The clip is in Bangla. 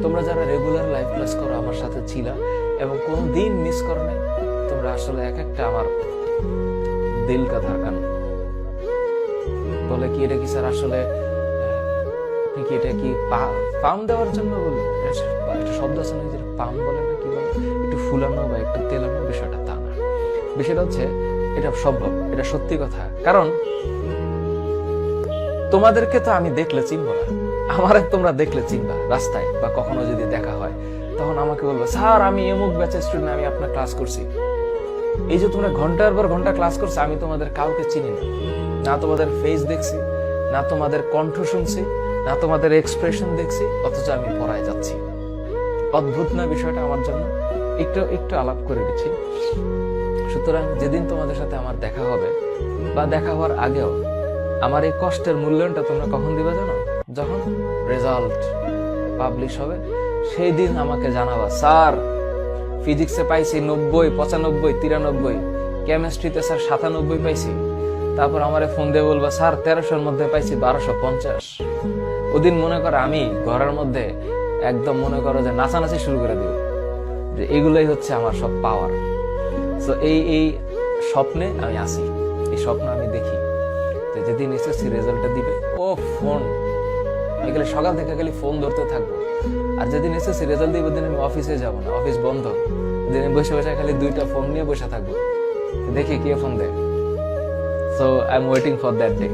তোমরা যারা রেগুলার লাইভ ক্লাস করো আমার সাথে ছিলা এবং কোনো দিন মিস করো নাই, তোমরা আসলে এক একটা আমার দিল কা ধড়কন। বলে কি এটা কি স্যার আসলে আপনি কি এটা কি পাম দেওয়ার জন্য বললেন? একটা শব্দ আছে না, যেটা পাম বলে না কি বলে, একটু ফুলানো বা একটু তেলানো, বিষয়টা তা না। বিষয়টা হচ্ছে এটা সম্ভব, এটা সত্যি কথা। কারণ তোমাদেরকে তো আমি দেখলে চিনবো না, আমারে তোমরা দেখলে চিনবা রাস্তায় বা কখনো যদি দেখা হয়, তখন আমাকে বলবো স্যার আমি অমুক ব্যাচের স্টুডেন্ট, আমি আপনার ক্লাস করছি। এই যে তোমরা ঘন্টার পর ঘন্টা ক্লাস করছো, আমি তোমাদের কাউকে চিনি না, না তোমাদের ফেস দেখছি, না তোমাদের কণ্ঠ শুনছি, না তোমাদের এক্সপ্রেশন দেখছি, অথচ আমি পড়ায় যাচ্ছি। অদ্ভুত না বিষয়টা আমার জন্য? একটু একটু আলাপ করে দিচ্ছি। সুতরাং যেদিন তোমাদের সাথে আমার দেখা হবে বা দেখা হওয়ার আগেও, আমার এই কষ্টের মূল্যায়নটা তোমরা কখন দিবা জানো? যখন রেজাল্ট পাবলিশ হবে, সেই দিন আমাকে জানাবা স্যার ফিজিক্সে পাইছি 90, 95, 93, কেমিস্ট্রিতে স্যার 97 পাইছি। তারপর আমারে ফোন দিয়ে বলবা স্যার 1300-র মধ্যে পাইছি 1250। ওদিন মনে করো আমি ঘরের মধ্যে একদম মনে করো যে নাচানাচি শুরু করে দিব, যে এগুলোই হচ্ছে আমার সব পাওয়ার। তো এই স্বপ্নে আমি আসি, এই স্বপ্ন আমি দেখি যে যেদিন এসএসসি রেজাল্টটা দিবে, ও ফোন এগুলো সকাল থেকে খালি ফোন ধরতে থাকবো। আর যেদিন এসএসসি রেজাল্ট দিবে, ওদিন আমি অফিসে যাবো না, অফিস বন্ধ। ওদিন আমি বসে বসে খালি 2টা ফোন নিয়ে বসে থাকবো, দেখি কে ফোন দেয়। So I am waiting for that day.